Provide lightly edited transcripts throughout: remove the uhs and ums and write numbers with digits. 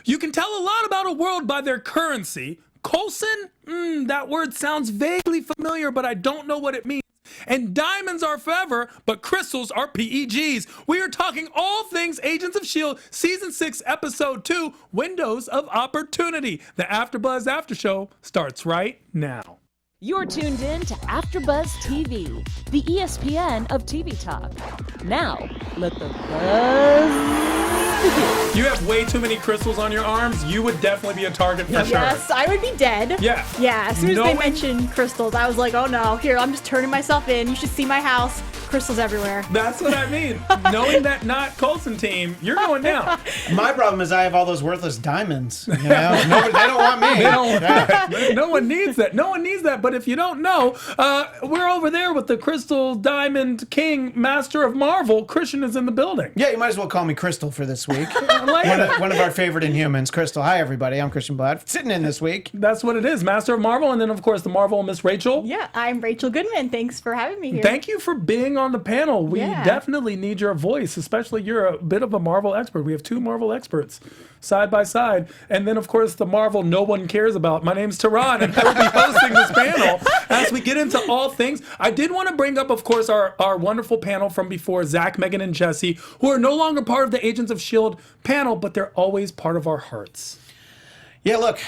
You can tell a lot about a world by their currency. Coulson? That word sounds vaguely familiar, but I don't know what it means. And diamonds are forever, but crystals are PEGs. We are talking all things Agents of S.H.I.E.L.D. Season 6, Episode 2, Windows of Opportunity. The AfterBuzz After Show starts right now. You're tuned in to AfterBuzz TV, the ESPN of TV talk. Now, let the buzz begin. You have way too many crystals on your arms. You would definitely be a target for sure. Yes, I would be dead. Yeah. Yeah, as soon as they mentioned crystals, I was like, oh no, here, I'm just turning myself in. You should see my house. Crystals everywhere. That's what I mean. Knowing that not Coulson team, you're going down. My problem is I have all those worthless diamonds. You know? Nobody, they don't want me. They don't want that. No one needs that. No one needs that. But if you don't know, we're over there with the Crystal Diamond King, Master of Marvel. Christian is in the building. Yeah, you might as well call me Crystal for this week. Like one of our favorite Inhumans, Crystal. Hi, everybody. I'm Christian Blatt, sitting in this week. That's what it is. Master of Marvel. And then, of course, the Marvel Miss Rachel. Yeah, I'm Rachel Goodman. Thanks for having me here. Thank you for being on the panel. We definitely need your voice, especially you're a bit of a Marvel expert. We have two Marvel experts side by side. And then, of course, the Marvel no one cares about. My name's Tehran, and I will be hosting this panel as we get into all things. I did want to bring up, of course, our wonderful panel from before, Zach, Megan, and Jesse, who are no longer part of the Agents of S.H.I.E.L.D. panel, but they're always part of our hearts. Yeah, look,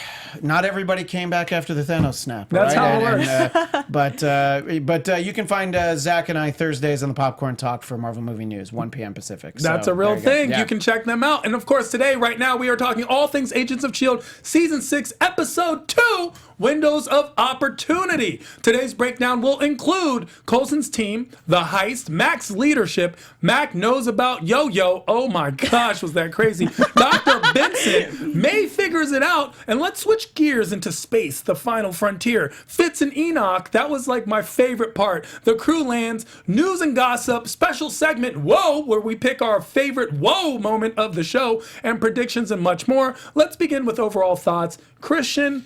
not everybody came back after the Thanos snap. That's right? how it works. But you can find Zach and I Thursdays on the Popcorn Talk for Marvel Movie News, 1 p.m. Pacific. That's so, a real thing. Yeah. You can check them out. And of course, today, right now, we are talking all things Agents of S.H.I.E.L.D. Season 6, Episode 2, Windows of Opportunity. Today's breakdown will include Coulson's team, the heist, Mack's leadership. Mack knows about Yo-Yo. Oh my gosh, was that crazy. Dr. Benson, May figures it out. And let's switch gears into space, the final frontier. Fitz and Enoch, that was like my favorite part. The crew lands, news and gossip, special segment, Whoa, where we pick our favorite whoa moment of the show, and predictions and much more. Let's begin with overall thoughts. Christian?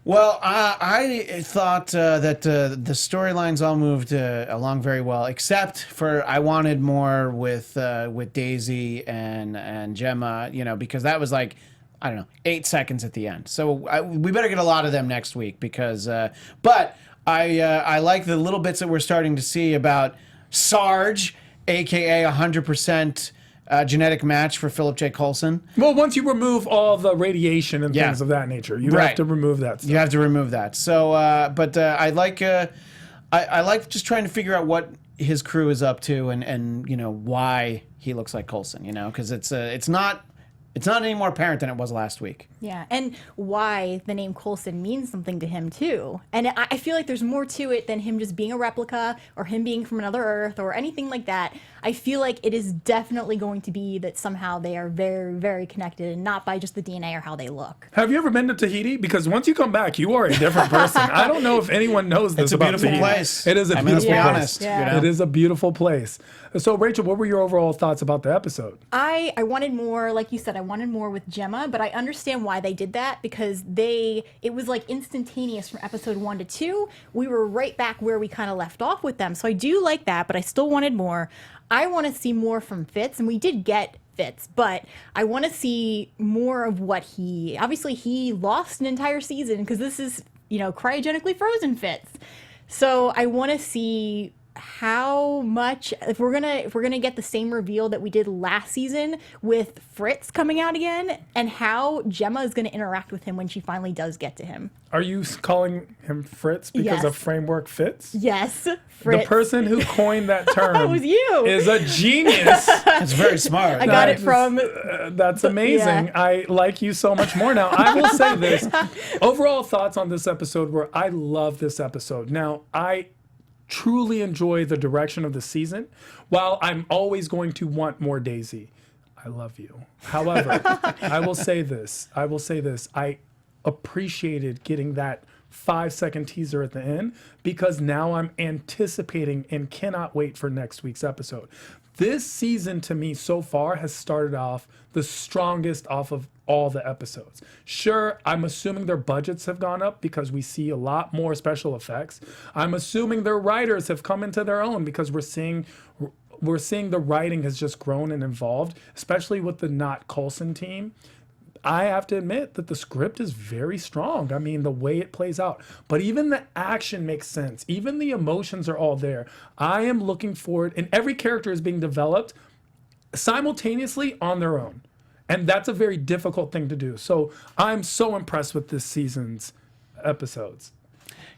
Well, I thought that the storylines all moved along very well, except for I wanted more with Daisy and Jemma, you know, because that was like, I don't know, 8 seconds at the end. So we better get a lot of them next week because, but I like the little bits that we're starting to see about Sarge, aka 100%. Genetic match for Philip J. Coulson. Well, once you remove all the radiation and things of that nature, you have to remove that stuff. You have to remove that. So, but I like just trying to figure out what his crew is up to and you know why he looks like Coulson. You know, because it's not any more apparent than it was last week. Yeah, and why the name Coulson means something to him, too. And I feel like there's more to it than him just being a replica or him being from another Earth or anything like that. I feel like it is definitely going to be that somehow they are very, very connected and not by just the DNA or how they look. Have you ever been to Tahiti? Because once you come back, you are a different person. I don't know if anyone knows this about Tahiti. It's a beautiful place. It is a beautiful let's be place. honest. Yeah. You know? It is a beautiful place. So, Rachel, what were your overall thoughts about the episode? I wanted more, like you said, I wanted more with Jemma, but I understand why they did that because it was like instantaneous from episode 1 to 2. We were right back where we kind of left off with them. So I do like that, but I still wanted more. I want to see more from Fitz, and we did get Fitz, but I want to see more of what obviously he lost an entire season because this is, you know, cryogenically frozen Fitz. So I want to see how much, if we're gonna get the same reveal that we did last season with Fritz coming out again, and how Jemma is gonna interact with him when she finally does get to him. Are you calling him Fritz because of Framework Fitz? Yes, Fritz. The person who coined that term was you. is a genius. It's very smart. I got it from... That's amazing. Yeah. I like you so much more now. I will say this. Overall thoughts on this episode were I love this episode. Now, I truly enjoy the direction of the season. While I'm always going to want more Daisy, I love you. However, I will say this. I appreciated getting that 5-second teaser at the end because now I'm anticipating and cannot wait for next week's episode. This season to me so far has started off the strongest off of all the episodes. Sure, I'm assuming their budgets have gone up because we see a lot more special effects. I'm assuming their writers have come into their own because we're seeing the writing has just grown and evolved, especially with the not Coulson team. I have to admit that the script is very strong. I mean, the way it plays out. But even the action makes sense. Even the emotions are all there. I am looking forward, and every character is being developed simultaneously on their own. And that's a very difficult thing to do. So I'm so impressed with this season's episodes.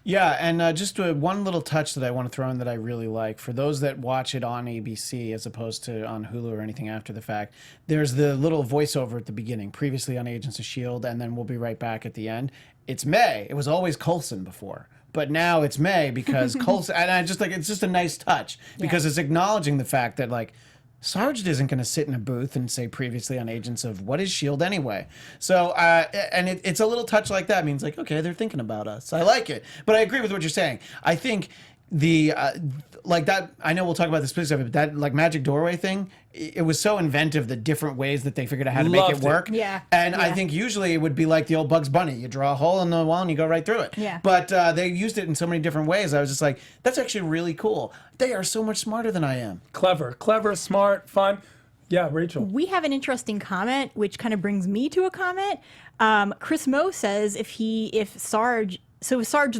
Yeah, and just one little touch that I want to throw in that I really like, for those that watch it on ABC as opposed to on Hulu or anything after the fact, there's the little voiceover at the beginning, previously on Agents of S.H.I.E.L.D., and then we'll be right back at the end. It's May. It was always Coulson before. But now it's May because Coulson, and I just like, it's just a nice touch because it's acknowledging the fact that, like, Sarge isn't going to sit in a booth and say previously on Agents of what is S.H.I.E.L.D. anyway. So, and it's a little touch like that. It means like, okay, they're thinking about us. I like it. But I agree with what you're saying. I think the, like that, I know we'll talk about the specifics of it, but that like magic doorway thing, it was so inventive, the different ways that they figured out how to make it work. Yeah. And I think usually it would be like the old Bugs Bunny. You draw a hole in the wall and you go right through it. Yeah. But they used it in so many different ways. I was just like, that's actually really cool. They are so much smarter than I am. Clever, smart, fun. Yeah, Rachel. We have an interesting comment, which kind of brings me to a comment. Chris Moe says if Sarge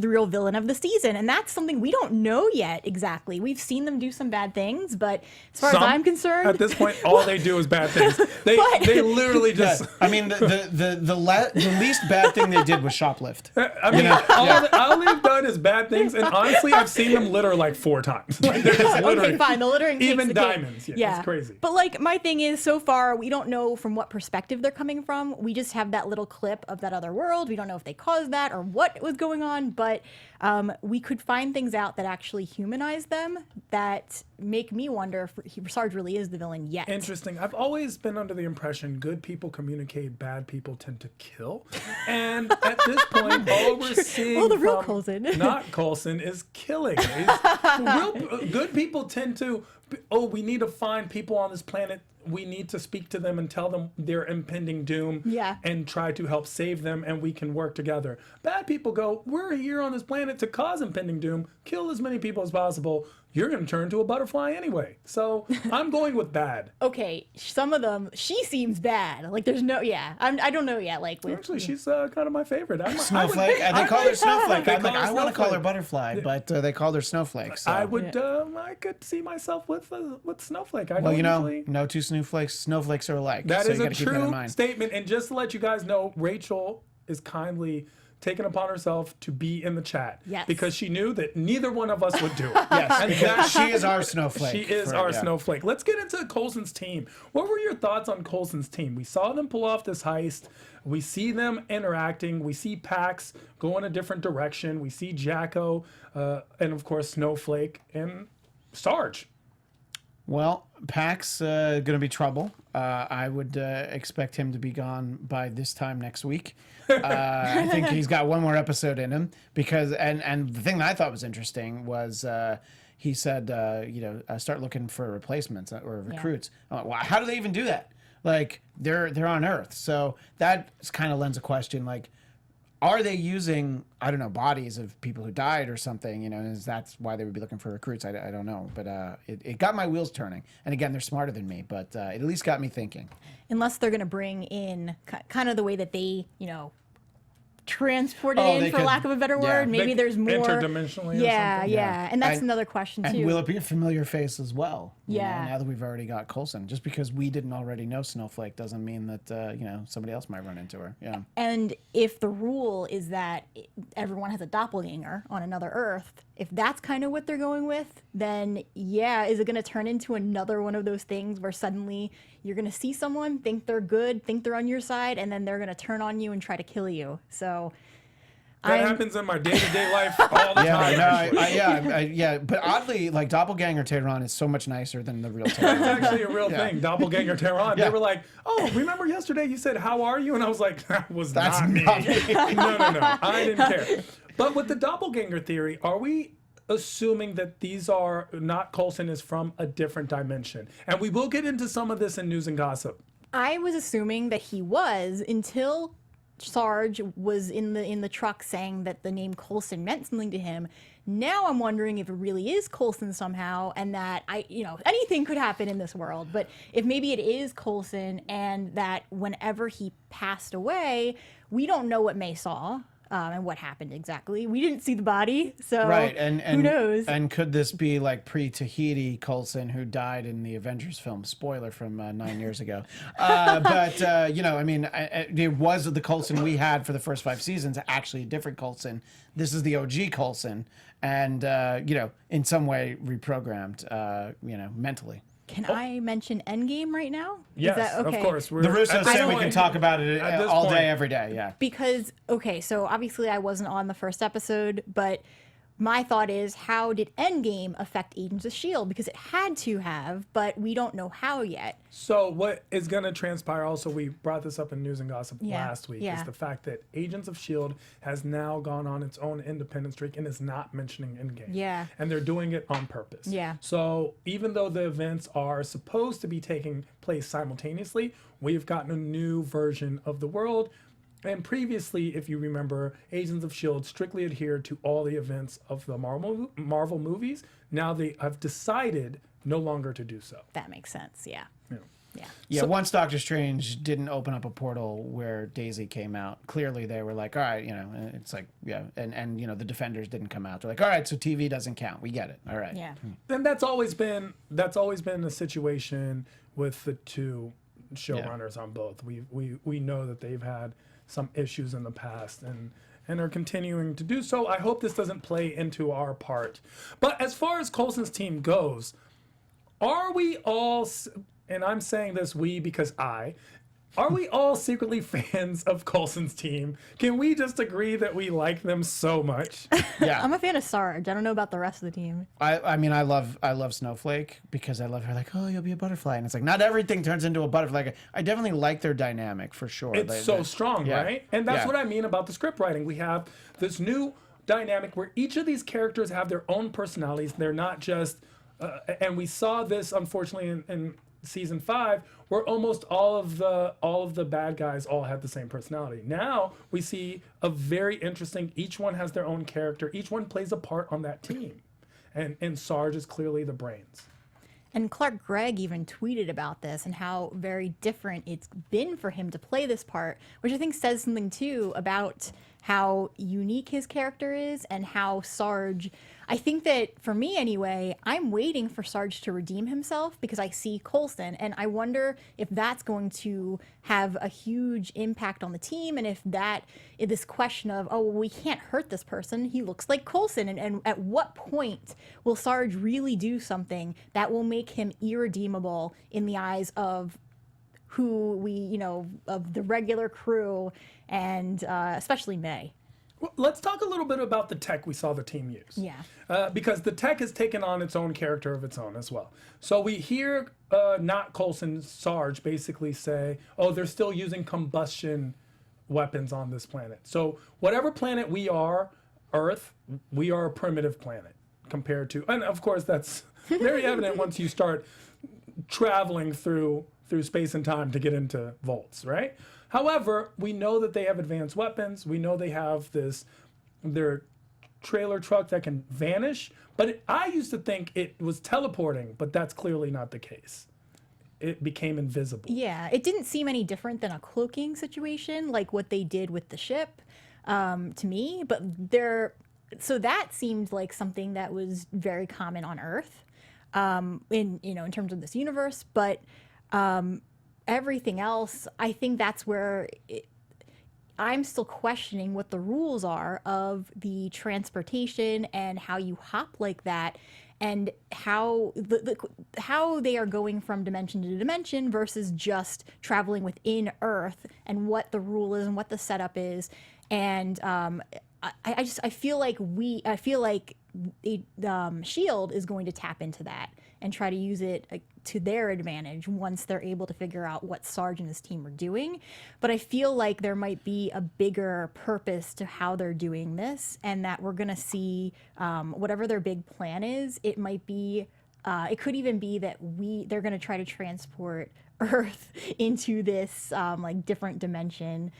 the real villain of the season, and that's something we don't know yet exactly. We've seen them do some bad things, but as far as I'm concerned, at this point, all they do is bad things. They literally just. Yeah. I mean, the least bad thing they did was shoplift. I mean, all they've done is bad things, and honestly, I've seen them litter like 4 times. Like, they're just littering. Okay, fine. The littering takes even the diamonds. cake. Yeah, it's crazy. But like, my thing is, so far we don't know from what perspective they're coming from. We just have that little clip of that other world. We don't know if they caused that or what was going on, but we could find things out that actually humanize them that make me wonder if Sarge really is the villain yet. Interesting. I've always been under the impression good people communicate, bad people tend to kill. And at this point, all we're seeing the real from Coulson. not Coulson is killing. Good people tend to, we need to find people on this planet. We need to speak to them and tell them their impending doom and try to help save them, and we can work together. Bad people go, we're here on this planet to cause impending doom, kill as many people as possible. You're going to turn to a butterfly anyway. So I'm going with bad. Okay, some of them, she seems bad. Like, there's no, I don't know yet. Like, actually, she's kind of my favorite. Snowflake? They call her Snowflake. I want to call her Butterfly, but they called her Snowflake. So. I would, I could see myself with Snowflake. No two snowflakes are alike. That so is a true statement. And just to let you guys know, Rachel is kindly taken upon herself to be in the chat. Yes. Because she knew that neither one of us would do it. Yes, because she is our snowflake. She is our snowflake. Let's get into Coulson's team. What were your thoughts on Coulson's team? We saw them pull off this heist. We see them interacting. We see Pax go in a different direction. We see Jacko, and of course Snowflake and Sarge. Well, Pax going to be trouble. I would expect him to be gone by this time next week. I think he's got one more episode in him because, and the thing that I thought was interesting was he said, start looking for replacements or recruits. I'm like, well, how do they even do that? Like they're on Earth, so that kind of lends a question like, are they using, I don't know, bodies of people who died or something? You know, is that's why they would be looking for recruits? I don't know, but it got my wheels turning. And again, they're smarter than me, but it at least got me thinking. Unless they're going to bring in kind of the way that they, transported in, for lack of a better word. Maybe there's more interdimensionally. Yeah. And that's another question too. And will it be a familiar face as well? Yeah. Now that we've already got Coulson, just because we didn't already know Snowflake doesn't mean that somebody else might run into her. Yeah. And if the rule is that everyone has a doppelganger on another Earth, if that's kind of what they're going with, then is it going to turn into another one of those things where suddenly you're going to see someone, think they're good, think they're on your side, and then they're going to turn on you and try to kill you. So that happens in my day-to-day life all the time. But oddly, like Doppelganger Tehran is so much nicer than the real Tehran. It's actually a real thing. Doppelganger Tehran. They were like, "Oh, remember yesterday you said how are you?" And I was like, "That was not me. No, I didn't care." But with the doppelganger theory, are we assuming that these are not Coulson is from a different dimension? And we will get into some of this in news and gossip. I was assuming that he was until Sarge was in the truck saying that the name Coulson meant something to him. Now I'm wondering if it really is Coulson somehow, and that anything could happen in this world. But if maybe it is Coulson, and that whenever he passed away, we don't know what May saw. And what happened exactly? We didn't see the body, so right. And who knows? And could this be like pre-Tahiti Coulson, who died in the Avengers film? Spoiler from 9 years ago. But it was the Coulson we had for the first 5 seasons. Actually, a different Coulson. This is the OG Coulson, and in some way reprogrammed, mentally. Can I mention Endgame right now? Yes, Is that okay? of course. The Russos say we can talk about it all day, every day. Yeah. Because, so obviously I wasn't on the first episode, but my thought is, how did Endgame affect Agents of S.H.I.E.L.D.? Because it had to have, but we don't know how yet. So what is going to transpire, also, we brought this up in News and Gossip last week, is the fact that Agents of S.H.I.E.L.D. has now gone on its own independent streak and is not mentioning Endgame. Yeah. And they're doing it on purpose. Yeah. So even though the events are supposed to be taking place simultaneously, we've gotten a new version of the world. And previously, if you remember, Agents of S.H.I.E.L.D. strictly adhered to all the events of the Marvel movies. Now they have decided no longer to do so. That makes sense, yeah. Yeah, once Doctor Strange didn't open up a portal where Daisy came out, clearly they were like, all right, it's like, yeah. And the Defenders didn't come out. They're like, all right, so TV doesn't count. We get it. All right. Yeah. And that's always been the situation with the two showrunners on both. We know that they've had some issues in the past and are continuing to do so. I hope this doesn't play into our part. But as far as Coulson's team goes, are we all, and I'm saying this we because are we all secretly fans of Coulson's team? Can we just agree that we like them so much? Yeah. I'm a fan of Sarge. I don't know about the rest of the team. I love Snowflake because I love her, like, oh, you'll be a butterfly. And it's like, not everything turns into a butterfly. I definitely like their dynamic for sure. It's so strong, right? And that's what I mean about the script writing. We have this new dynamic where each of these characters have their own personalities. They're not just, and we saw this, unfortunately, in season 5, where almost all of the bad guys all had the same personality. Now we see a very interesting, each one has their own character, each one plays a part on that team, and Sarge is clearly the brains. And Clark Gregg even tweeted about this and how very different it's been for him to play this part, which I think says something too about how unique his character is and how Sarge, I think that for me anyway, I'm waiting for Sarge to redeem himself because I see Coulson, and I wonder if that's going to have a huge impact on the team, and if this question of, oh, well, we can't hurt this person, he looks like Coulson, and at what point will Sarge really do something that will make him irredeemable in the eyes of who of the regular crew, and especially May. Well, let's talk a little bit about the tech we saw the team use. Yeah. Because the tech has taken on its own character of its own as well. So we hear not Coulson, Sarge basically say, oh, they're still using combustion weapons on this planet. So whatever planet we are, Earth, we are a primitive planet compared to, and of course that's very evident once you start traveling through space and time to get into Volts, right? However, we know that they have advanced weapons. We know they have their trailer truck that can vanish. But I used to think it was teleporting, but that's clearly not the case. It became invisible. Yeah, it didn't seem any different than a cloaking situation, like what they did with the ship, to me. But so that seemed like something that was very common on Earth, in terms of this universe. But everything else, I think that's where I'm still questioning what the rules are of the transportation and how you hop like that, and how how they are going from dimension to dimension versus just traveling within Earth, and what the rule is and what the setup is. And I feel like S.H.I.E.L.D. is going to tap into that and try to use it to their advantage once they're able to figure out what Sarge and his team are doing. But I feel like there might be a bigger purpose to how they're doing this, and that we're going to see whatever their big plan is. It might be, it could even be that they're going to try to transport Earth into this like different dimension,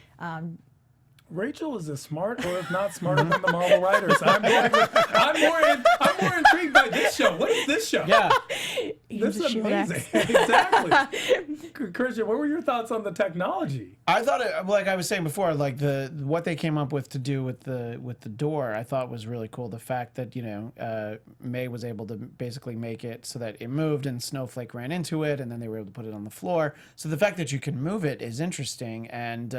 Rachel is as smart, or if not smarter than the Marvel writers. I'm more intrigued by this show. What is this show? Yeah. This is S.H.I.E.L.D. amazing. Exactly. Christian, what were your thoughts on the technology? I thought it, like I was saying before, like what they came up with to do with the door, I thought was really cool. The fact that May was able to basically make it so that it moved and Snowflake ran into it, and then they were able to put it on the floor. So the fact that you can move it is interesting, and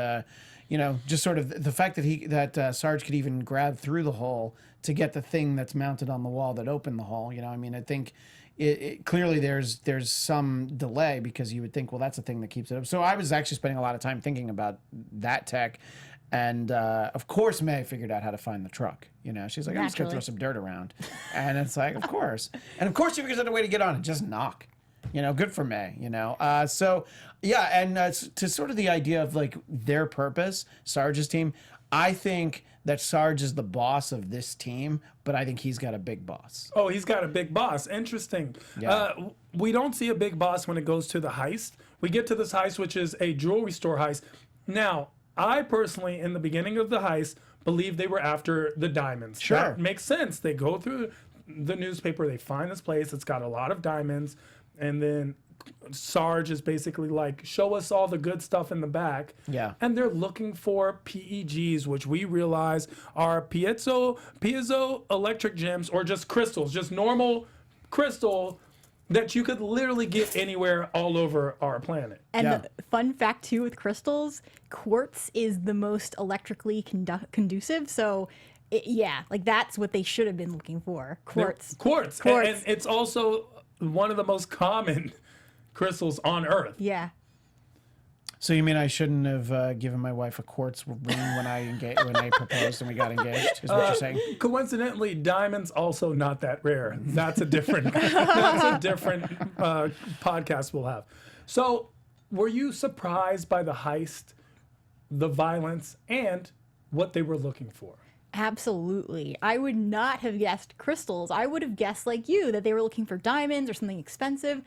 just sort of the fact that Sarge could even grab through the hole to get the thing that's mounted on the wall that opened the hole. I think. Clearly there's some delay, because you would think, well, that's the thing that keeps it up. So I was actually spending a lot of time thinking about that tech, and of course May figured out how to find the truck. She's like, I'm just gonna throw some dirt around, and it's like, of course, and of course she figures out a way to get on and just knock. Good for May. So yeah, and to sort of the idea of like their purpose, Sarge's team. I think that Sarge is the boss of this team, but I think he's got a big boss. Oh, he's got a big boss. Interesting. Yeah. We don't see a big boss when it goes to the heist. We get to this heist, which is a jewelry store heist. Now, I personally, in the beginning of the heist, believed they were after the diamonds. Sure. That makes sense. They go through the newspaper, they find this place, it's got a lot of diamonds, and then Sarge is basically like, show us all the good stuff in the back. Yeah. And they're looking for PEGs, which we realize are piezo electric gems, or just crystals, just normal crystal that you could literally get anywhere all over our planet. And Yeah. the fun fact too with crystals, quartz is the most electrically conducive. So like that's what they should have been looking for. Quartz. Quartz. And it's also one of the most common crystals on Earth. Yeah. So you mean I shouldn't have given my wife a quartz ring when I proposed and we got engaged? Is what you're saying? Coincidentally, diamonds also not that rare. That's a different podcast we'll have. So, were you surprised by the heist, the violence, and what they were looking for? Absolutely. I would not have guessed crystals. I would have guessed, like you, that they were looking for diamonds or something expensive.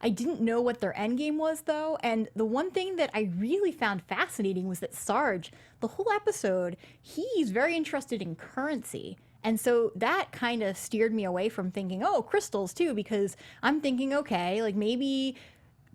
I didn't know what their end game was, though. And the one thing that I really found fascinating was that Sarge, the whole episode, he's very interested in currency. And so that kind of steered me away from thinking, oh, crystals too, because I'm thinking, okay, like maybe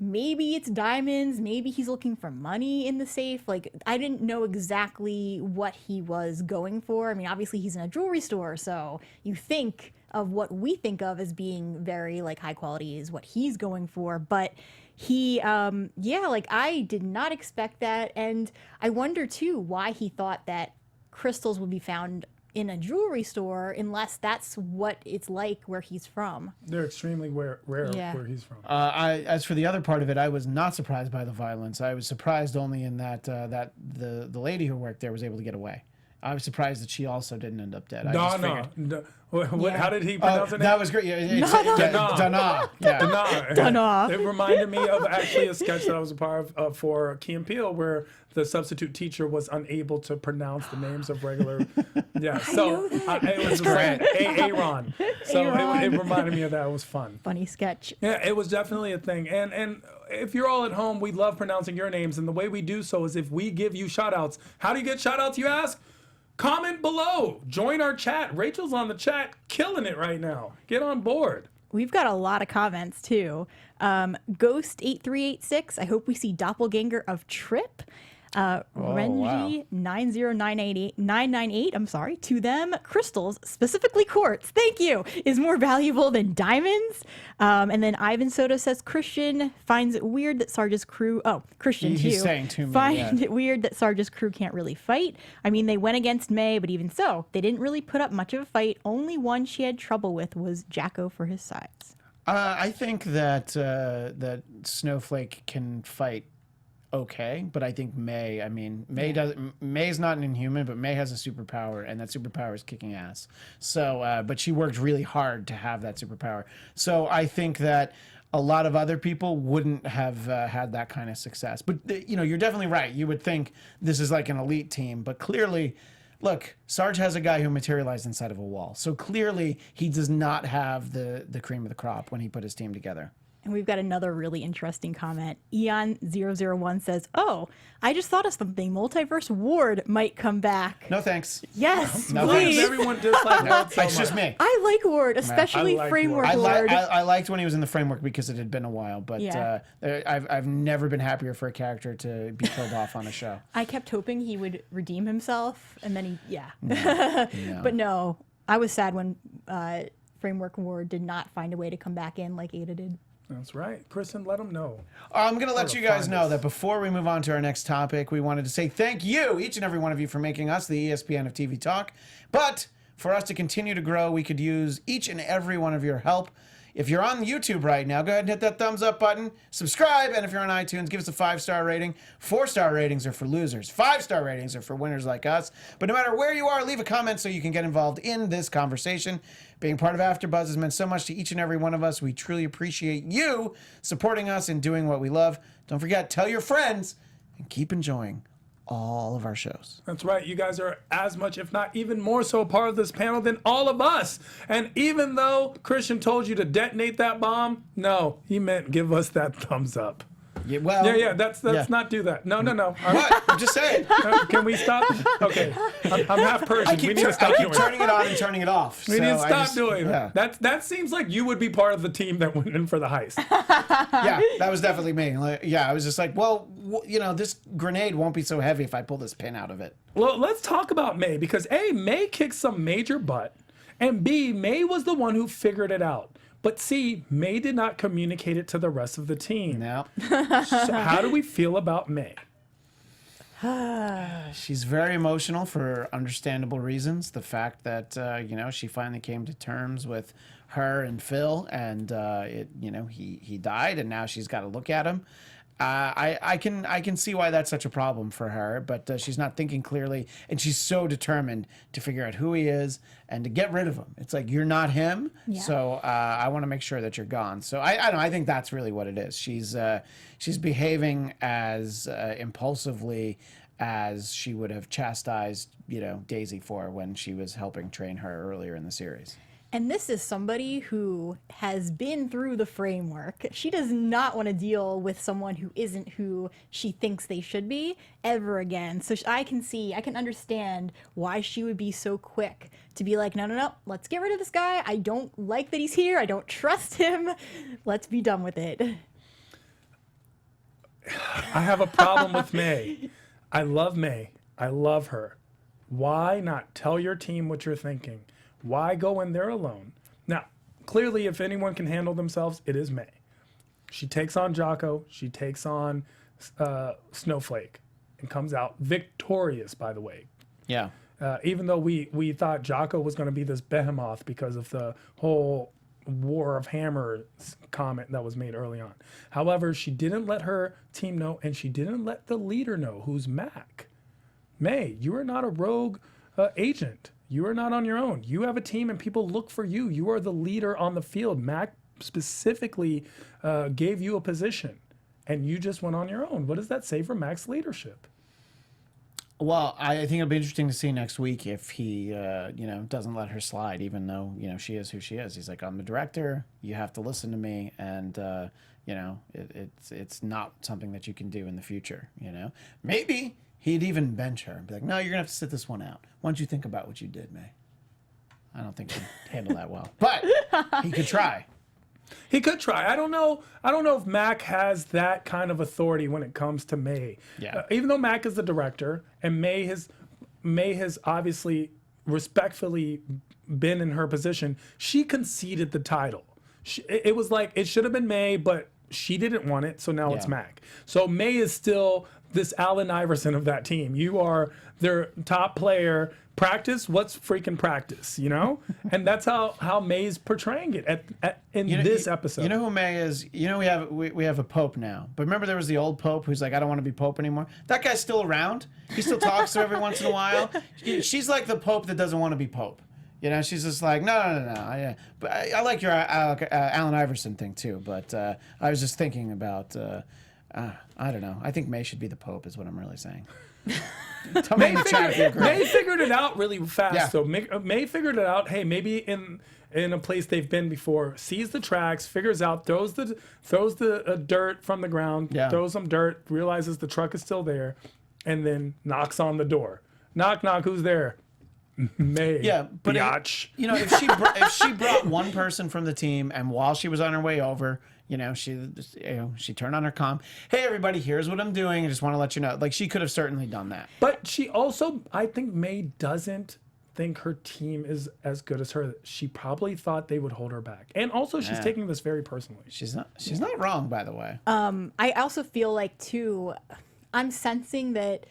it's diamonds, maybe he's looking for money in the safe. Like, I didn't know exactly what he was going for. I mean, obviously he's in a jewelry store, so you think of what we think of as being very like high quality is what he's going for. But he, like I did not expect that. And I wonder too why he thought that crystals would be found in a jewelry store, unless that's what it's like where he's from. They're extremely rare Yeah. where he's from. As for the other part of it, I was not surprised by the violence. I was surprised only in that the lady who worked there was able to get away. I was surprised that she also didn't end up dead. No. How did he Oh, pronounce it? that was great. Dana. Yeah. Dana. It reminded me of actually a sketch that I was a part of for Key and Peele, where the substitute teacher was unable to pronounce the names of regular. Yeah, so it was great. Aaron. So it reminded me of that. It was fun. Funny sketch. Yeah, it was definitely a thing. And if you're all at home, we love pronouncing your names. And the way we do so is if we give you shout outs. How do you get shout outs, you ask? Comment below. Join our chat. Rachel's on the chat, killing it right now. Get on board. We've got a lot of comments too. Ghost8386, I hope we see Doppelganger of Trip. Renji 90998, I'm sorry, to them, crystals, specifically quartz, thank you, is more valuable than diamonds. And then Ivan Soto says Christian finds it weird that Sarge's crew, Christian He's too, saying to me, find it weird that Sarge's crew can't really fight. I mean, they went against May, but even so, they didn't really put up much of a fight. Only one she had trouble with was Jacko for his size. I think that Snowflake can fight okay, but I think May May's not an Inhuman, but May has a superpower, and that superpower is kicking ass. So, but she worked really hard to have that superpower. So I think that a lot of other people wouldn't have had that kind of success. But you're definitely right. You would think this is like an elite team, but clearly, look, Sarge has a guy who materialized inside of a wall. So clearly he does not have the cream of the crop when he put his team together. And we've got another really interesting comment. Eon001 says, "Oh, I just thought of something. Multiverse Ward might come back." No thanks. Yes, No, Why please. does everyone dislike Ward so It's just much? me. I like Ward, especially I like Framework Ward. Ward. I liked when he was in the framework because it had been a while, but Yeah. I've never been happier for a character to be killed off on a show. I kept hoping he would redeem himself, and then No. But no, I was sad when Framework Ward did not find a way to come back in like Ada did. That's right. Kristen, let them know. I'm going to let you guys find know us. that before we move on to our next topic, we wanted to say thank you, each and every one of you, for making us the ESPN of TV Talk. But for us to continue to grow, we could use each and every one of your help. If you're on YouTube right now, go ahead and hit that thumbs up button, subscribe, and if you're on iTunes, give us a 5-star rating. 4-star ratings are for losers. 5-star ratings are for winners like us. But no matter where you are, leave a comment so you can get involved in this conversation. Being part of AfterBuzz has meant so much to each and every one of us. We truly appreciate you supporting us and doing what we love. Don't forget, tell your friends, and keep enjoying all of our shows. That's right. You guys are as much, if not even more so, a part of this panel than all of us. And even though Christian told you to detonate that bomb, no, he meant give us that thumbs up. Yeah, well, Let's not do that. No. What? I'm just saying. Can we stop? Okay. I'm half Persian. We need to stop I doing keep turning it on and turning it off. We need to so I stop just- doing yeah. that. That seems like you would be part of the team that went in for the heist. Yeah, that was definitely me. Like, I was just like, well, this grenade won't be so heavy if I pull this pin out of it. Well, let's talk about May, because A, May kicked some major butt, and B, May was the one who figured it out. But C, May did not communicate it to the rest of the team. Now, So how do we feel about May? she's very emotional for understandable reasons. The fact that she finally came to terms with her and Phil, and he died, and now she's got to look at him. I can see why that's such a problem for her, but she's not thinking clearly, and she's so determined to figure out who he is and to get rid of him. It's like, you're not him, so I want to make sure that you're gone. So I don't know. I think that's really what it is. She's behaving as impulsively as she would have chastised Daisy for when she was helping train her earlier in the series. And this is somebody who has been through the framework. She does not want to deal with someone who isn't who she thinks they should be ever again. So I can understand why she would be so quick to be like, no, let's get rid of this guy. I don't like that he's here. I don't trust him. Let's be done with it. I have a problem with May. I love May. I love her. Why not tell your team what you're thinking? Why go in there alone? Now, clearly, if anyone can handle themselves, it is May. She takes on Jocko. She takes on Snowflake and comes out victorious, by the way. Yeah. Even though we thought Jocko was going to be this behemoth because of the whole War of Hammers comment that was made early on. However, she didn't let her team know, and she didn't let the leader know, who's Mack. May, you are not a rogue agent. You are not on your own. You have a team and people look for you. You are the leader on the field. Mack specifically gave you a position and you just went on your own. What does that say for Mack's leadership? Well, I think it'll be interesting to see next week if he, doesn't let her slide, even though, she is who she is. He's like, I'm the director. You have to listen to me. And, it's not something that you can do in the future, Maybe he'd even bench her and be like, no, you're going to have to sit this one out. Why don't you think about what you did, May? I don't think he'd handle that well. But he could try. He could try. I don't know if Mack has that kind of authority when it comes to May. Yeah. Even though Mack is the director and May has obviously respectfully been in her position, she conceded the title. It was like it should have been May, but she didn't want it, so now it's Mack. So May is still this Allen Iverson of that team. You are their top player. Practice? What's freaking practice, And that's how May's portraying it in this episode. You know who May is? We have a pope now. But remember there was the old pope who's like, I don't want to be pope anymore? That guy's still around. He still talks to her every once in a while. She's like the pope that doesn't want to be pope. She's just like, no. But I like your Allen Iverson thing too. But I was just thinking about, I don't know. I think May should be the pope is what I'm really saying. Tell me in the chat if you agree. May figured it out really fast. Yeah. So May figured it out. Hey, maybe in a place they've been before, sees the tracks, figures out, throws the dirt from the ground, throws some dirt, realizes the truck is still there, and then knocks on the door. Knock, knock, who's there? May. Yeah, but biatch. if she brought one person from the team, and while she was on her way over, she turned on her comm. Hey, everybody, here's what I'm doing. I just want to let you know. Like, she could have certainly done that. But she also, I think May doesn't think her team is as good as her. She probably thought they would hold her back, and also she's taking this very personally. She's not wrong, by the way. I also feel like too, I'm sensing that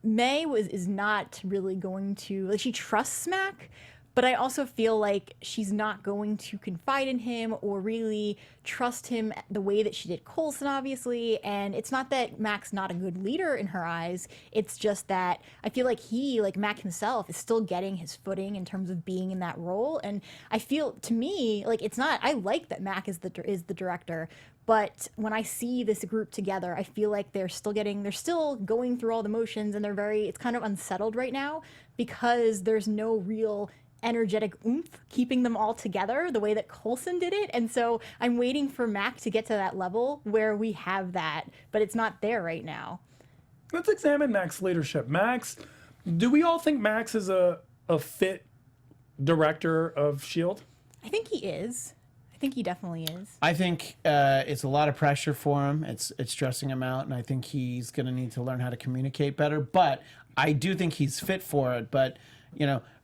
May is not really going to, like, she trusts Mac, but I also feel like she's not going to confide in him or really trust him the way that she did Coulson, obviously. And it's not that Mac's not a good leader in her eyes. It's just that I feel like Mac himself, is still getting his footing in terms of being in that role. And I feel, to me, like, it's not, I like that Mac is the director, but when I see this group together, I feel like they're still going through all the motions, and it's kind of unsettled right now because there's no real energetic oomph keeping them all together the way that Coulson did it. And so I'm waiting for Mac to get to that level where we have that, but it's not there right now. Let's examine Mac's leadership. Do we all think Max is a fit director of S.H.I.E.L.D.? I think he is. I think he definitely is. I think it's a lot of pressure for him. It's stressing him out, and I think he's going to need to learn how to communicate better. But I do think he's fit for it. But,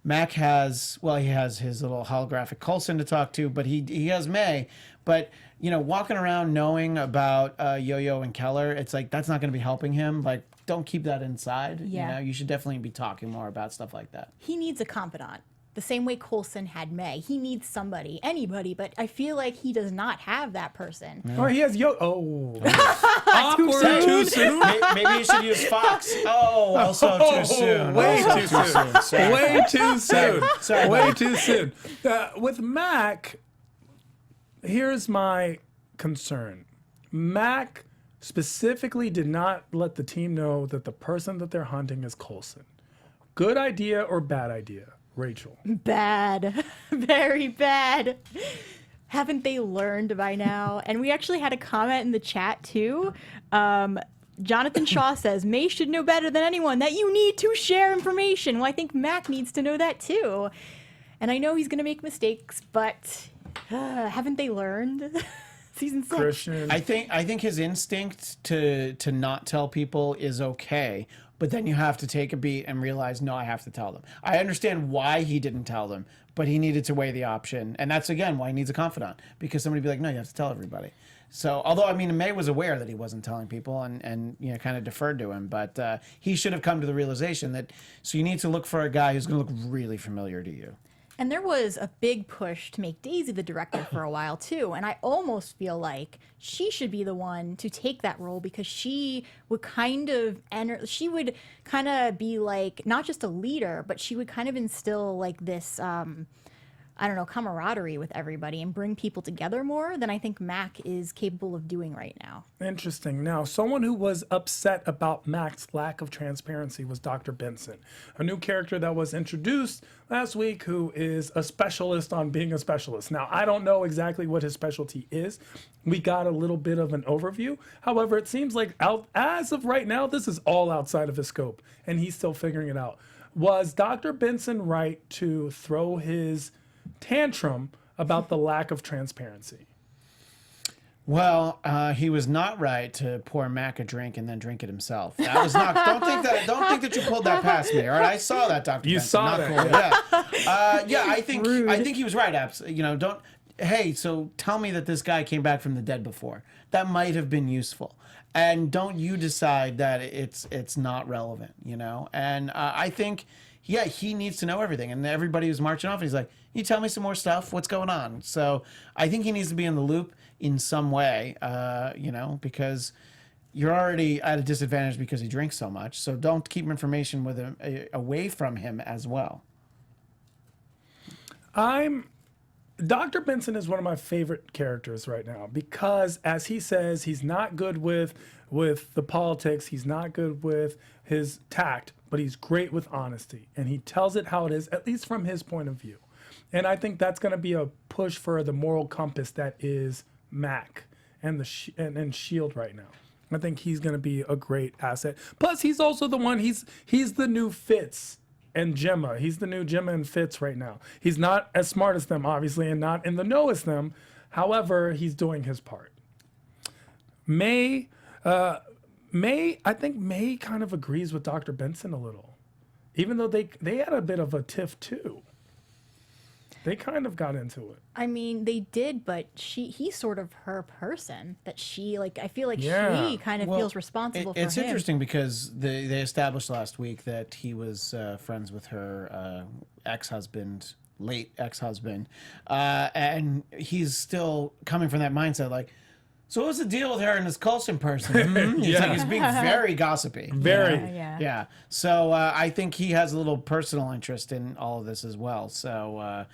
Mac has his little holographic Coulson to talk to, but he has May. But, walking around knowing about Yo-Yo and Keller, it's like, that's not going to be helping him. Like, don't keep that inside. Yeah. You should definitely be talking more about stuff like that. He needs a confidant. The same way Coulson had May. He needs anybody, but I feel like he does not have that person. Or he has awkward. Too soon? Maybe you should use Fox. Oh, also too soon. Way Also too soon. Sorry. Way too soon. Sorry. Way too soon. With Mac, here's my concern. Mac specifically did not let the team know that the person that they're hunting is Coulson. Good idea or bad idea? Rachel. Bad. Very bad. Haven't they learned by now? And we actually had a comment in the chat too. Jonathan Shaw says, May should know better than anyone that you need to share information. Well, I think Mac needs to know that too. And I know he's going to make mistakes, but haven't they learned? Season 6. Christian. I think his instinct to not tell people is okay, but then you have to take a beat and realize, no, I have to tell them. I understand why he didn't tell them, but he needed to weigh the option. And that's, again, why he needs a confidant, because somebody would be like, no, you have to tell everybody. So, although, May was aware that he wasn't telling people and kind of deferred to him, but he should have come to the realization that, so you need to look for a guy who's going to look really familiar to you. And there was a big push to make Daisy the director for a while too, and I almost feel like she should be the one to take that role, because she would kind of be like not just a leader, but she would kind of instill like this camaraderie with everybody and bring people together more than I think Mac is capable of doing right now. Interesting. Now, someone who was upset about Mac's lack of transparency was Dr. Benson, a new character that was introduced last week who is a specialist on being a specialist. Now, I don't know exactly what his specialty is. We got a little bit of an overview. However, it seems like as of right now, this is all outside of his scope, and he's still figuring it out. Was Dr. Benson right to throw his tantrum about the lack of transparency? Well, he was not right to pour Mac a drink and then drink it himself. That was not. Don't think that you pulled that past me. All right, I saw that, Dr. You Benson. saw not that. Cool. Yeah. I think he was right. Absolutely. Don't. Hey, so tell me that this guy came back from the dead before. That might have been useful. And don't you decide that it's not relevant. And I think. Yeah, he needs to know everything. And everybody was marching off. And he's like, you tell me some more stuff. What's going on? So I think he needs to be in the loop in some way, because you're already at a disadvantage because he drinks so much. So don't keep information with him away from him as well. Dr. Benson is one of my favorite characters right now because, as he says, he's not good with the politics. He's not good with his tact, but he's great with honesty. And he tells it how it is, at least from his point of view. And I think that's going to be a push for the moral compass that is Mack and and S.H.I.E.L.D. right now. I think he's going to be a great asset. Plus, he's also the one, he's the new Fitz and Jemma. He's the new Jemma and Fitz right now. He's not as smart as them, obviously, and not in the know as them. However, he's doing his part. May, I think May kind of agrees with Dr. Benson a little. Even though they had a bit of a tiff too. They kind of got into it. I mean, they did, but he's sort of her person that I feel like Yeah. she kind of feels responsible for him. It's interesting because they established last week that he was friends with her ex-husband, late ex-husband, and he's still coming from that mindset like, so what's the deal with her and this Coulson person? He's being very gossipy. Very. Yeah. So I think he has a little personal interest in all of this as well. So,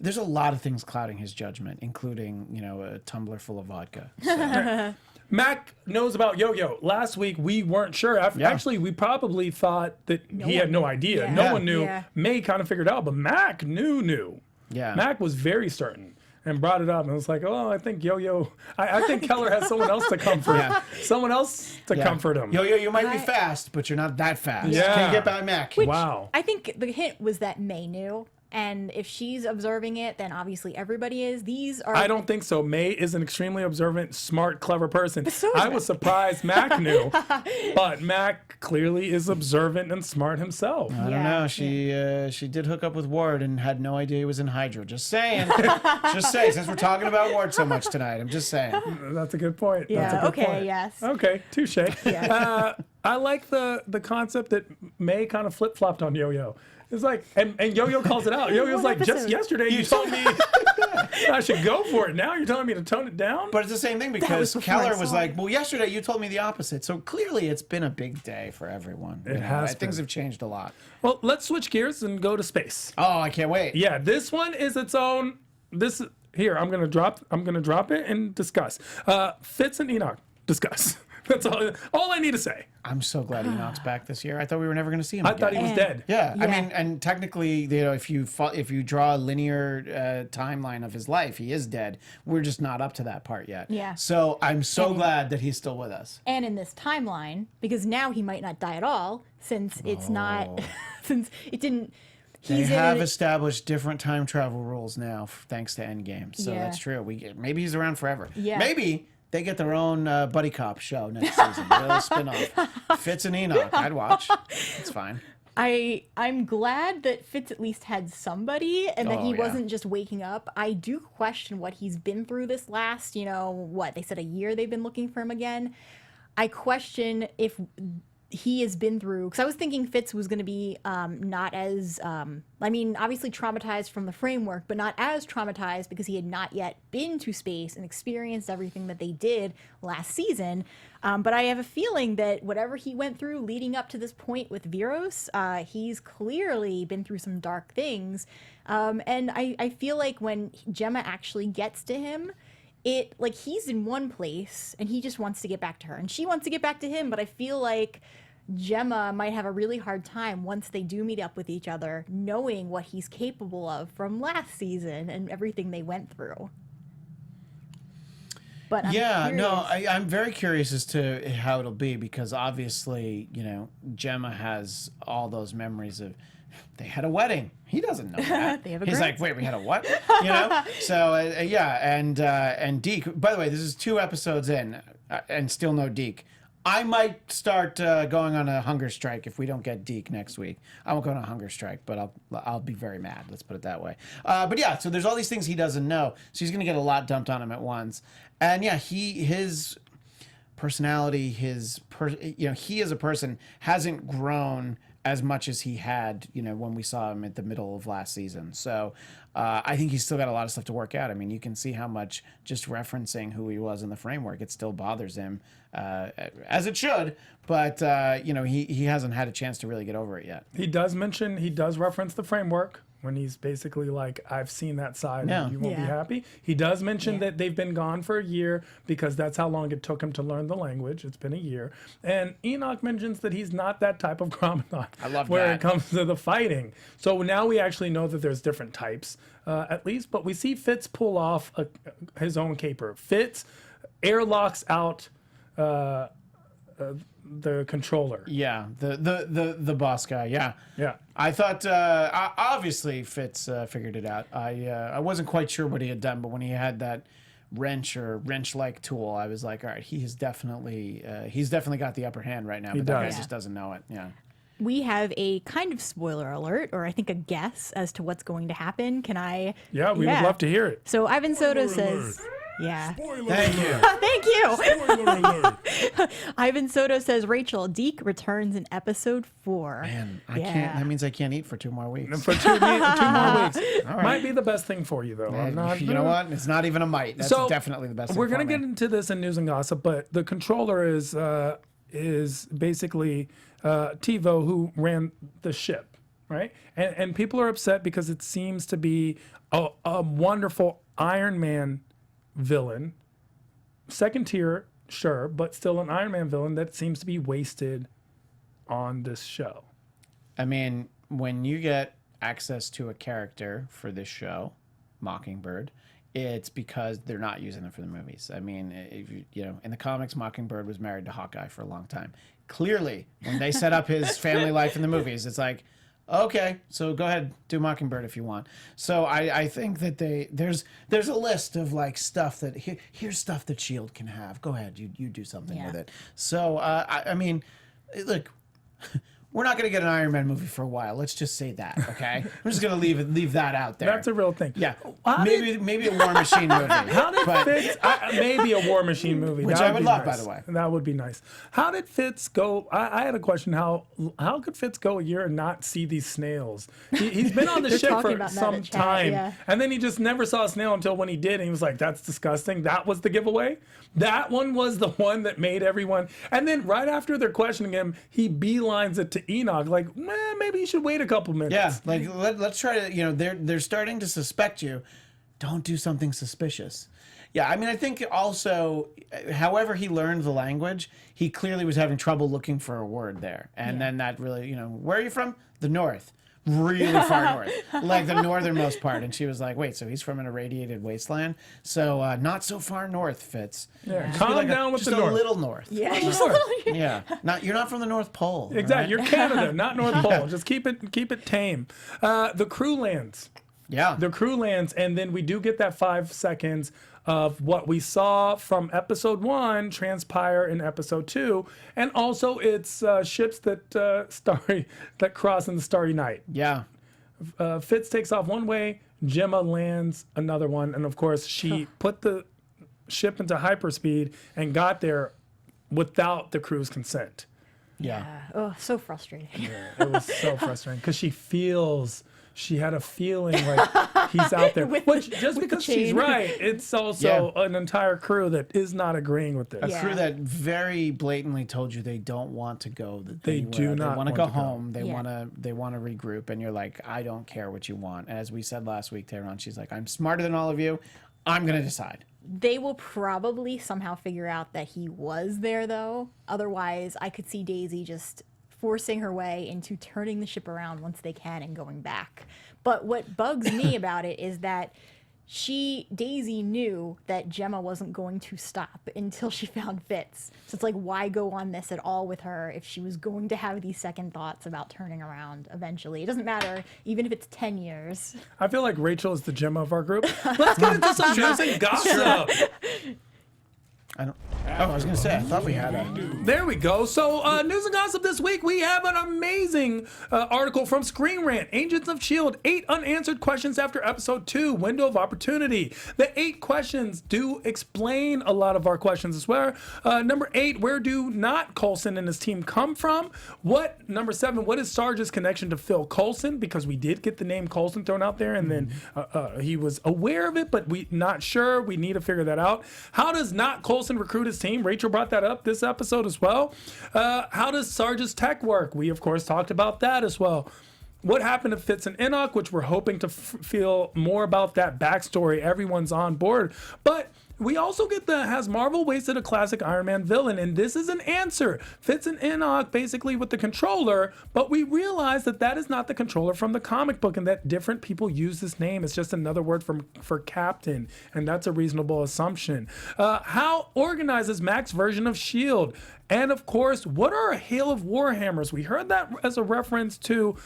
there's a lot of things clouding his judgment, including, a tumbler full of vodka. So. Mack knows about Yo-Yo. Last week, we weren't sure. Actually, we probably thought that he had no idea. Yeah. No one knew. Yeah. May kind of figured out, but Mack knew. Yeah. Mack was very certain and brought it up. And was like, oh, I think Yo-Yo, I think Keller has someone else to comfort. Someone else to comfort him. Yo-Yo, you might be fast, but you're not that fast. Yeah. Can't get by Mac. Wow. I think the hint was that May knew. And if she's observing it, then obviously everybody is. These are. I don't think so. May is an extremely observant, smart, clever person. so is I was surprised Mack knew, but Mack clearly is observant and smart himself. I don't know. She did hook up with Ward and had no idea he was in Hydra. Just saying. Just saying. Since we're talking about Ward so much tonight, I'm just saying. That's a good point. Yeah, That's a good okay, point. yes. Okay, touche. I like the concept that May kind of flip-flopped on Yo-Yo. It's like, and Yo-Yo calls it out. Yo-Yo's like, just episode? yesterday you told me I should go for it. Now you're telling me to tone it down? But it's the same thing was because before I Keller saw was it. like, well, yesterday you told me the opposite. So clearly it's been a big day for everyone. It has Things been. have changed a lot. Well, let's switch gears and go to space. Oh, I can't wait. Yeah, this one is its own. Here, I'm gonna drop it and discuss. Fitz and Enoch, discuss. That's all I need to say. I'm so glad Enoch's back this year. I thought we were never going to see him I again. thought he was dead. Yeah, I Yeah. mean, and technically, if you draw a linear timeline of his life, he is dead. We're just not up to that part yet. Yeah. So I'm so glad that he's still with us. And in this timeline, because now he might not die at all, since it's not, since it didn't. They He's have in. established different time travel rules now, thanks to Endgame. So Yeah. that's true. Maybe he's around forever. Yeah. Maybe they get their own buddy cop show next season. A little spin-off. Fitz and Enoch. I'd watch. It's fine. I'm glad that Fitz at least had somebody and that Oh, he yeah. wasn't just waking up. I do question what he's been through this last, they said a year they've been looking for him again. I question if he has been through, because I was thinking Fitz was going to be not as, obviously traumatized from the framework, but not as traumatized because he had not yet been to space and experienced everything that they did last season. But I have a feeling that whatever he went through leading up to this point with Viros, he's clearly been through some dark things. And I feel like when Jemma actually gets to him, he's in one place and he just wants to get back to her and she wants to get back to him, but I feel like Jemma might have a really hard time once they do meet up with each other, knowing what he's capable of from last season and everything they went through. But I'm curious. I'm very curious as to how it'll be because obviously, Jemma has all those memories of they had a wedding. He doesn't know that. They have a He's great- like, wait, we had a what? So and Deke. By the way, this is 2 episodes in, and still no Deke. I might start going on a hunger strike if we don't get Deke next week. I won't go on a hunger strike, but I'll be very mad. Let's put it that way. But yeah, so there's all these things he doesn't know, so he's gonna get a lot dumped on him at once. And yeah, his personality, he as a person hasn't grown as much as he had, when we saw him at the middle of last season. So I think he's still got a lot of stuff to work out. I mean, you can see how much just referencing who he was in the framework, it still bothers him as it should. But he hasn't had a chance to really get over it yet. He does reference the framework when he's basically like, I've seen that side and you won't be happy. He does mention that they've been gone for a year because that's how long it took him to learn the language. It's been a year. And Enoch mentions that he's not that type of Gromadon. I love where that. it comes to the fighting. So now we actually know that there's different types, at least. But we see Fitz pull off his own caper. Fitz airlocks out the controller. Yeah, the boss guy. Yeah. I thought obviously Fitz figured it out. I wasn't quite sure what he had done, but when he had that wrench-like tool, I was like, all right, he's definitely got the upper hand right now. But that guy just doesn't know it. Yeah. We have a kind of spoiler alert, or I think a guess as to what's going to happen. Can I? Yeah, we would love to hear it. So Ivan Soto says. Yeah. Thank you. Thank you. Spoiler alert. Ivan Soto says Rachel Deke returns in episode 4. Man, I can't. That means I can't eat for 2 more weeks. For 2 more weeks. Might be the best thing for you, though. I'm not, you know what? It's not even a might. That's definitely the best thing We're going to get into this in news and gossip, but the controller is basically TiVo, who ran the ship, right? And people are upset because it seems to be a wonderful Iron Man villain, second tier, sure, but still an Iron Man villain that seems to be wasted on this show. I mean, when you get access to a character for this show, Mockingbird, it's because they're not using them for the movies. I mean, if in the comics, Mockingbird was married to Hawkeye for a long time. Clearly, when they set up his family life in the movies, it's like, okay, so go ahead, do Mockingbird if you want. So I think that there's a list of like stuff that here's stuff that S.H.I.E.L.D. can have. Go ahead, you do something with it. So I mean, look, we're not going to get an Iron Man movie for a while. Let's just say that, okay? I'm just going to leave that out there. That's a real thing. Yeah, maybe a War Machine movie. How did Fitz? Maybe a War Machine movie, which I would love, by the way. That would be nice. How did Fitz go? I had a question. How could Fitz go a year and not see these snails? He's been on the ship for some time, and then he just never saw a snail until when he did, and he was like, "That's disgusting." That was the giveaway. That one was the one that made everyone. And then right after they're questioning him, he beelines it to Enoch, like, maybe you should wait a couple minutes. Yeah, like let's try to, they're starting to suspect you. Don't do something suspicious. Yeah, I mean, I think also, however he learned the language, he clearly was having trouble looking for a word there. And then that really, where are you from? The North. Really far north, like the northernmost part. And she was like, wait, so he's from an irradiated wasteland? So not so far north, Fitz. Yeah, calm down with the north. Just a little north. Yeah, just a little. Yeah, you're not from the North Pole. Exactly, right? you're Canada, not North Pole. Just keep it tame. The crew lands. Yeah. The crew lands, and then we do get that 5 seconds of what we saw from episode 1 transpire in episode 2, and also it's ships that cross in the Starry Night. Yeah. Fitz takes off one way, Jemma lands another one, and of course she put the ship into hyperspeed and got there without the crew's consent. Yeah. Oh, so frustrating. It was so frustrating because she had a feeling like he's out there. Which, just because she's right, it's also an entire crew that is not agreeing with this. A crew that very blatantly told you they don't want to go. They do not They want to go home. Go. They want to regroup. And you're like, I don't care what you want. And as we said last week, Tehran, she's like, I'm smarter than all of you. I'm going to decide. They will probably somehow figure out that he was there, though. Otherwise, I could see Daisy just forcing her way into turning the ship around once they can and going back. But what bugs me about it is that Daisy knew that Jemma wasn't going to stop until she found Fitz. So it's like, why go on this at all with her if she was going to have these second thoughts about turning around eventually? It doesn't matter, even if it's 10 years. I feel like Rachel is the Jemma of our group. Let's get into some news and gossip. I was going to say, I thought we had a... There we go. So, news and gossip this week, we have an amazing article from Screen Rant. Agents of S.H.I.E.L.D., 8 unanswered questions after episode 2, window of opportunity. The 8 questions do explain a lot of our questions as well. Number 8, where do not Coulson and his team come from? Number 7, what is Sarge's connection to Phil Coulson? Because we did get the name Coulson thrown out there, and then he was aware of it, but we not sure. We need to figure that out. How does not Coulson Coulson recruit his team? Rachel brought that up this episode as well. How does Sarge's tech work? We, of course, talked about that as well. What happened to Fitz and Enoch, which we're hoping to feel more about that backstory. Everyone's on board. But we also get has Marvel wasted a classic Iron Man villain? And this is an answer. Fitz and Enoch basically with the controller, but we realize that that is not the controller from the comic book and that different people use this name. It's just another word for captain, and that's a reasonable assumption. How organizes Mack's version of S.H.I.E.L.D.? And of course, what are a hail of Warhammers? We heard that as a reference to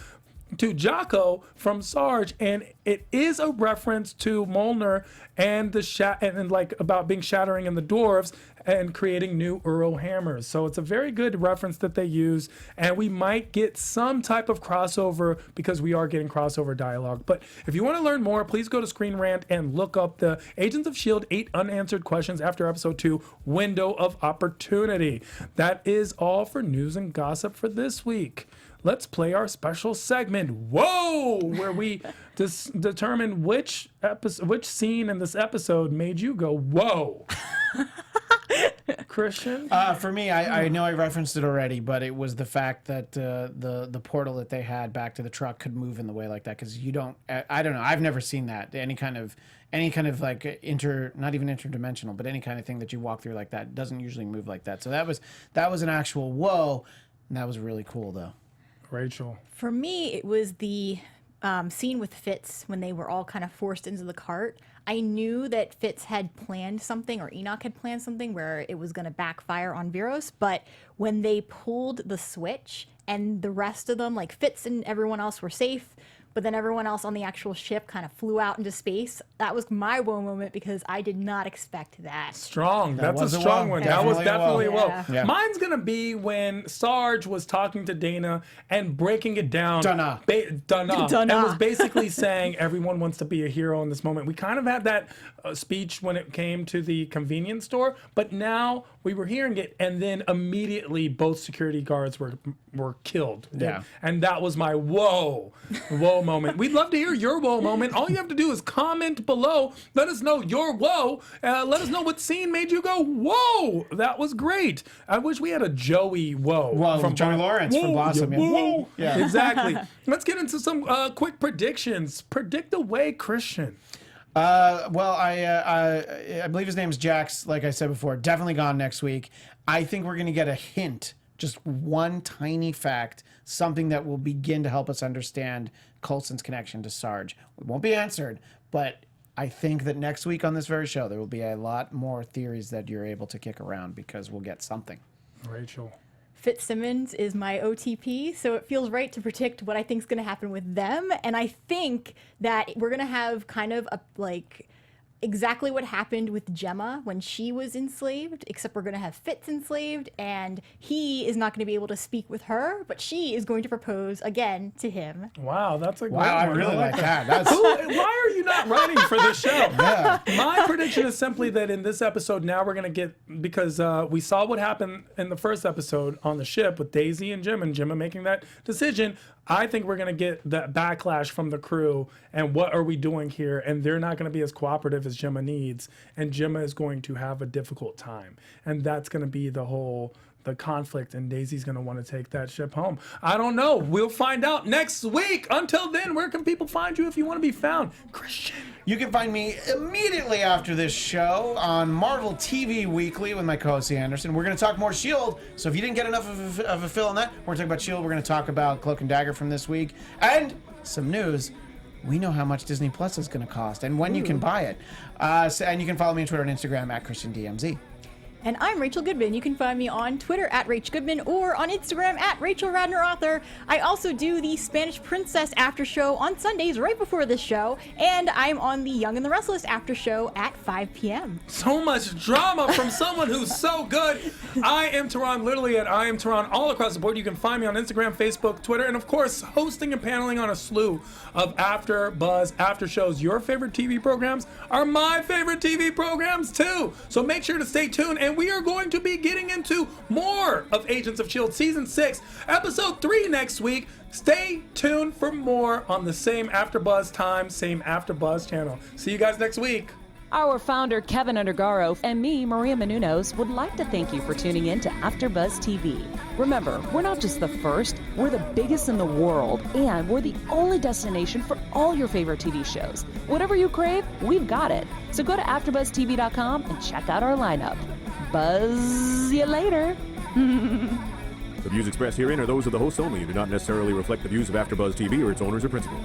Jocko from Sarge, and it is a reference to Mjolnir and and like about being shattering in the dwarves and creating new Uro hammers. So it's a very good reference that they use, and we might get some type of crossover because we are getting crossover dialogue. But if you want to learn more, please go to Screen Rant and look up the Agents of S.H.I.E.L.D. 8 Unanswered Questions After Episode 2 Window of Opportunity. That is all for news and gossip for this week. Let's play our special segment, Whoa, where we determine which scene in this episode made you go, whoa. Christian? For me, I know I referenced it already, but it was the fact that the portal that they had back to the truck could move in the way like that, because you don't, I don't know, I've never seen that, any kind of like not even interdimensional, but any kind of thing that you walk through like that doesn't usually move like that. So that was an actual whoa, and that was really cool though. Rachel. For me, it was the scene with Fitz when they were all kind of forced into the cart. I knew that Fitz had planned something, or Enoch had planned something where it was going to backfire on Viros, but when they pulled the switch and the rest of them, like Fitz and everyone else, were safe, but then everyone else on the actual ship kind of flew out into space. That was my whoa moment because I did not expect that. Strong. That's a strong one. That was definitely a whoa. Yeah. Mine's going to be when Sarge was talking to Dana and breaking it down. Dana. And was basically saying everyone wants to be a hero in this moment. We kind of had that speech when it came to the convenience store, but now we were hearing it, and then immediately both security guards were killed. Yeah. And that was my whoa moment. We'd love to hear your whoa moment. All you have to do is comment below. Let us know your whoa. Let us know what scene made you go, whoa, that was great. I wish we had a Joey whoa. Whoa, from Johnny Lawrence from Blossom. Yeah, whoa. Yeah. Exactly. Let's get into some quick predictions. Predict away, Christian. Well, I believe his name's Jax, like I said before, definitely gone next week. I think we're going to get a hint, just one tiny fact, something that will begin to help us understand Coulson's connection to Sarge. It won't be answered, but I think that next week on this very show, there will be a lot more theories that you're able to kick around because we'll get something. Rachel. Fitzsimmons is my OTP, so it feels right to predict what I think is going to happen with them. And I think that we're going to have kind of exactly what happened with Jemma when she was enslaved, except we're going to have Fitz enslaved, and he is not going to be able to speak with her, but she is going to propose again to him. Wow, that's a great Wow, I one. really like that. That's Why are you not writing for this show? yeah. My prediction is simply that in this episode, now we're going to get, because we saw what happened in the first episode on the ship with Daisy and Jemma making that decision. I think we're going to get that backlash from the crew and what are we doing here? And they're not going to be as cooperative as Jemma needs. And Jemma is going to have a difficult time. And that's going to be the conflict, and Daisy's going to want to take that ship home. I don't know. We'll find out next week. Until then, where can people find you if you want to be found? Christian. You can find me immediately after this show on Marvel TV Weekly with my co-host Anderson. We're going to talk more S.H.I.E.L.D. So if you didn't get enough of a fill on that, we're going to talk about S.H.I.E.L.D. We're going to talk about Cloak and Dagger from this week. And some news. We know how much Disney Plus is going to cost and when you can buy it. And you can follow me on Twitter and Instagram at ChristianDMZ. And I'm Rachel Goodman. You can find me on Twitter at Rach Goodman or on Instagram at Rachel Radner Author. I also do the Spanish Princess after show on Sundays right before this show, and I'm on the Young and the Restless after show at 5 p.m. So much drama from someone who's so good. I am Tehran, literally at I am Tehran all across the board. You can find me on Instagram, Facebook, Twitter, and of course, hosting and paneling on a slew of AfterBuzz after shows. Your favorite TV programs are my favorite TV programs too. So make sure to stay tuned, and we are going to be getting into more of Agents of S.H.I.E.L.D. Season 6, Episode 3 next week. Stay tuned for more on the same AfterBuzz time, same AfterBuzz channel. See you guys next week. Our founder, Kevin Undergaro, and me, Maria Menounos, would like to thank you for tuning in to AfterBuzz TV. Remember, we're not just the first, we're the biggest in the world, and we're the only destination for all your favorite TV shows. Whatever you crave, we've got it. So go to AfterBuzzTV.com and check out our lineup. Buzz you later. The views expressed herein are those of the hosts only and do not necessarily reflect the views of AfterBuzz TV or its owners or principals.